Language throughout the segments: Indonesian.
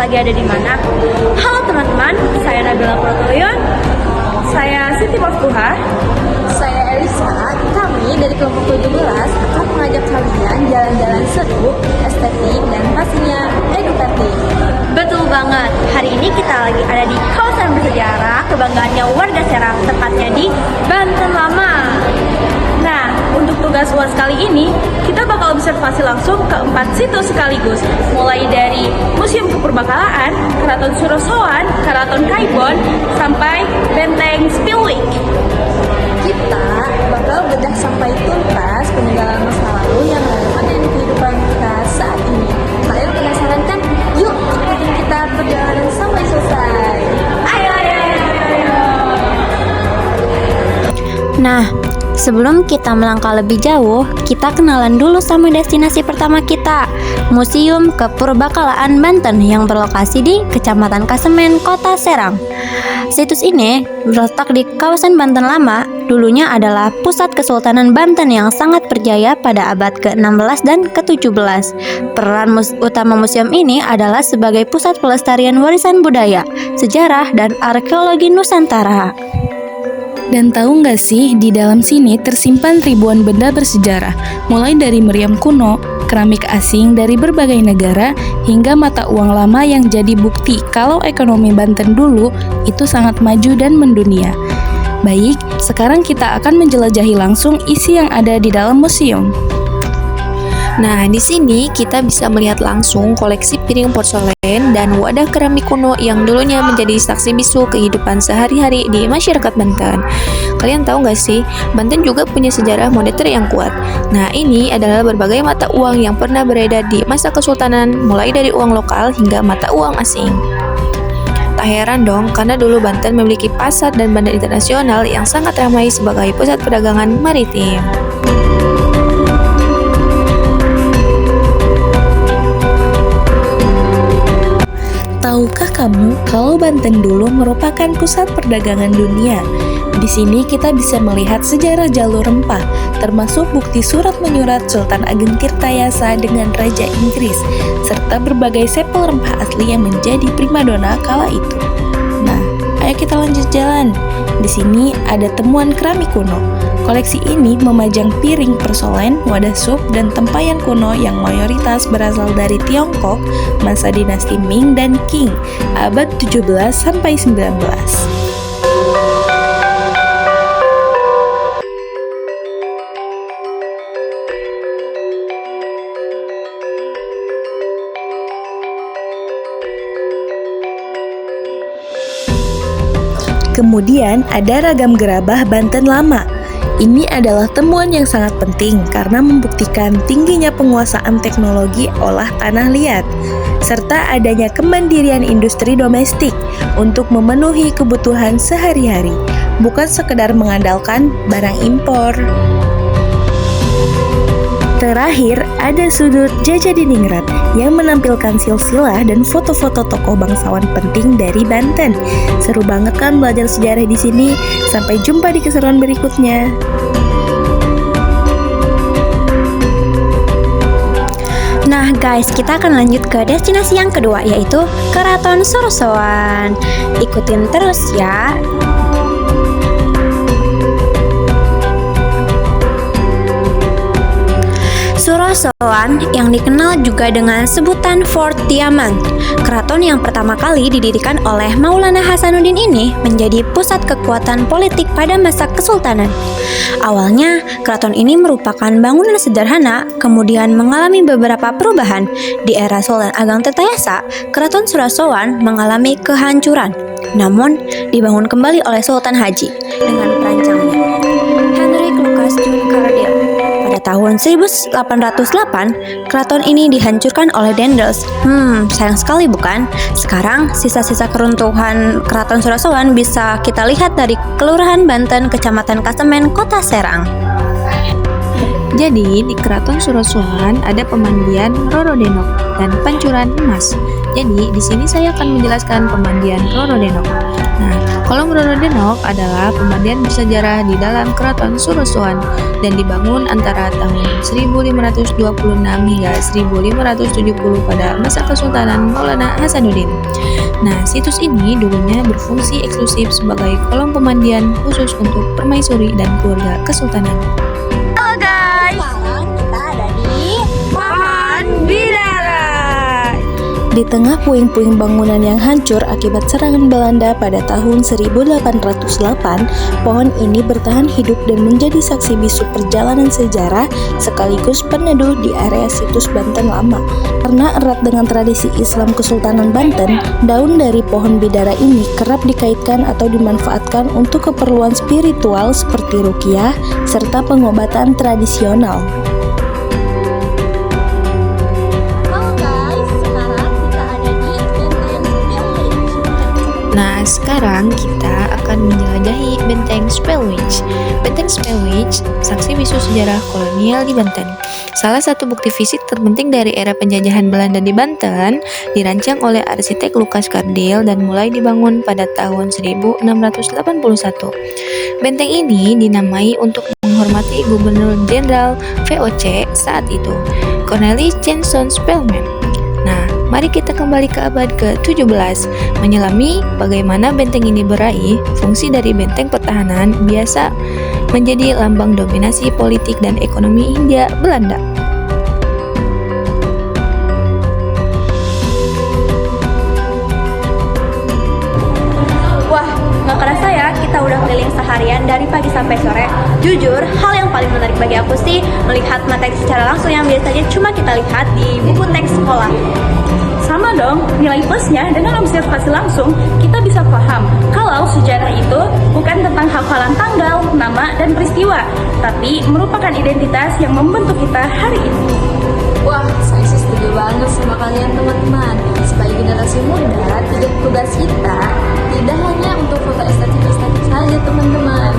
lagi ada di mana? Halo teman-teman, saya Nabila Protolyon. Saya Siti Maftuha. Saya Elisa. Kami dari kelompok 17 akan mengajak kalian jalan-jalan seru, estetik, dan pastinya edukatif. Betul banget, hari ini kita lagi ada di kawasan bersejarah kebanggaannya warga Serang, tepatnya di Banten Lama. Nah, untuk tugas UAS kali ini, kita bakal observasi langsung ke 4 situs sekaligus, mulai dari Museum Kepurbakalaan, Keraton Surosoan, Keraton Kaibon, sampai Benteng Spilwijk. Kita bakal bedah sampai tuntas peninggalan masa lalu yang relevan dengan kehidupan kita saat ini. Kalian penasaran kan? Yuk, ikutin kita perjalanan sampai selesai. Ayo, ayo, ayo, ayo. Nah, sebelum kita melangkah lebih jauh, kita kenalan dulu sama destinasi pertama kita, Museum Kepurbakalaan Banten yang berlokasi di Kecamatan Kasemen, Kota Serang. Situs ini terletak di kawasan Banten Lama, dulunya adalah pusat Kesultanan Banten yang sangat berjaya pada abad ke-16 dan ke-17. Peran utama museum ini adalah sebagai pusat pelestarian warisan budaya, sejarah, dan arkeologi Nusantara. Dan tahu nggak sih, di dalam sini tersimpan ribuan benda bersejarah, mulai dari meriam kuno, keramik asing dari berbagai negara, hingga mata uang lama yang jadi bukti kalau ekonomi Banten dulu itu sangat maju dan mendunia. Baik, sekarang kita akan menjelajahi langsung isi yang ada di dalam museum. Nah, di sini kita bisa melihat langsung koleksi piring porselen dan wadah keramik kuno yang dulunya menjadi saksi bisu kehidupan sehari-hari di masyarakat Banten. Kalian tahu nggak sih, Banten juga punya sejarah moneter yang kuat. Nah, ini adalah berbagai mata uang yang pernah beredar di masa Kesultanan, mulai dari uang lokal hingga mata uang asing. Tak heran dong, karena dulu Banten memiliki pasar dan bandar internasional yang sangat ramai sebagai pusat perdagangan maritim. Tahukah kamu kalau Banten dulu merupakan pusat perdagangan dunia? Di sini kita bisa melihat sejarah jalur rempah, termasuk bukti surat menyurat Sultan Ageng Tirtayasa dengan Raja Inggris, serta berbagai sampel rempah asli yang menjadi primadona kala itu. Nah, ayo kita lanjut jalan. Di sini ada temuan keramik kuno. Koleksi ini memajang piring porselin, wadah sup, dan tempayan kuno yang mayoritas berasal dari Tiongkok masa dinasti Ming dan Qing, abad 17 sampai 19. Kemudian ada ragam gerabah Banten Lama. Ini adalah temuan yang sangat penting karena membuktikan tingginya penguasaan teknologi olah tanah liat, serta adanya kemandirian industri domestik untuk memenuhi kebutuhan sehari-hari, bukan sekedar mengandalkan barang impor. Terakhir, ada sudut Jajadiningrat yang menampilkan silsilah dan foto-foto tokoh bangsawan penting dari Banten. Seru banget kan belajar sejarah di sini? Sampai jumpa di keseruan berikutnya. Nah guys, kita akan lanjut ke destinasi yang kedua, yaitu Keraton Surosoan. Ikutin terus ya. Surosoan yang dikenal juga dengan sebutan Fort Diamant. Keraton yang pertama kali didirikan oleh Maulana Hasanuddin ini menjadi pusat kekuatan politik pada masa Kesultanan. Awalnya, keraton ini merupakan bangunan sederhana, kemudian mengalami beberapa perubahan. Di era Sultan Ageng Tirtayasa, Keraton Surosoan mengalami kehancuran. Namun, dibangun kembali oleh Sultan Haji dengan perancangnya, Hendrik Lucas Jun Karadil. Pada tahun 1808, keraton ini dihancurkan oleh Daendels. Sayang sekali bukan? Sekarang, sisa-sisa keruntuhan Keraton Surosoan bisa kita lihat dari Kelurahan Banten, Kecamatan Kasemen, Kota Serang. Jadi, di Keraton Surosoan ada pemandian Roro Denok dan pancuran emas. Jadi, di sini saya akan menjelaskan pemandian Roro Denok. Nah, Kolom Rorodenok adalah pemandian bersejarah di dalam Keraton Surosoan dan dibangun antara tahun 1526 hingga 1570 pada masa Kesultanan Maulana Hasanuddin. Nah, situs ini dulunya berfungsi eksklusif sebagai kolom pemandian khusus untuk permaisuri dan keluarga kesultanan. Halo guys, Sekarang kita ada di Pohon Bidara. Di tengah puing-puing bangunan yang hancur akibat serangan Belanda pada tahun 1808, pohon ini bertahan hidup dan menjadi saksi bisu perjalanan sejarah sekaligus peneduh di area situs Banten Lama. Karena erat dengan tradisi Islam Kesultanan Banten, daun dari pohon bidara ini kerap dikaitkan atau dimanfaatkan untuk keperluan spiritual seperti ruqyah serta pengobatan tradisional. Halo guys, sekarang kita ada di Benteng Village. Nah, sekarang kita akan menjelajahi Benteng Spellwich. Benteng Spellwich, saksi bisu sejarah kolonial di Banten. Salah satu bukti fisik terpenting dari era penjajahan Belanda di Banten, dirancang oleh arsitek Lucas Cardeel dan mulai dibangun pada tahun 1681. Benteng ini dinamai untuk menghormati Gubernur Jenderal VOC saat itu, Cornelis Janson Spelman. Nah, mari kita kembali ke abad ke-17, menyelami bagaimana benteng ini beraih. Fungsi dari benteng pertahanan biasa menjadi lambang dominasi politik dan ekonomi Hindia Belanda. Wah, nggak kerasa ya kita udah keliling seharian dari pagi sampai sore. Jujur, hal yang paling menarik bagi aku sih melihat materi secara langsung yang biasanya cuma kita lihat di buku teks sekolah. Sama dong, nilai plusnya dengan observasi langsung kita bisa paham kalau sejarah itu bukan tentang hafalan tanggal, nama, dan peristiwa, tapi merupakan identitas yang membentuk kita hari ini. Wah, saya sih setuju banget sama kalian teman-teman. Sebagai generasi muda, tugas kita tidak hanya untuk foto estetik-estetik saja teman-teman.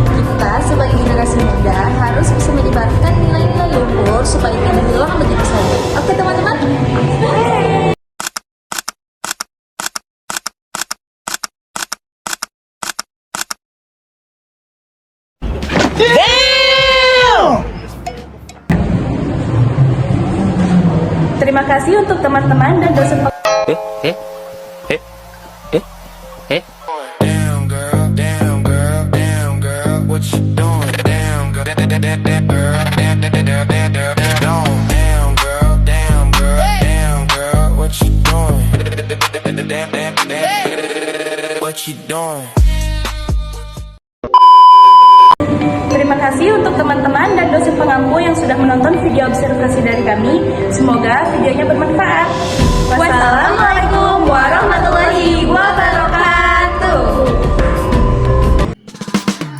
Kita sebagai generasi muda harus bisa menyebarkan nilai-nilai luhur supaya tidak hilang begitu saja. Oke teman-teman? Terima kasih untuk teman-teman dan dosen Damn girl, what you doing? Damn girl, damn girl, what you doing? What you doing? Terima kasih untuk teman-teman dan dosen pengampu yang sudah menonton video observasi dari kami. Semoga videonya bermanfaat. Wassalamualaikum warahmatullahi wabarakatuh.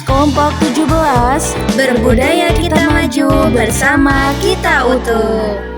Kelompok 17, berbudaya kita maju, bersama kita utuh.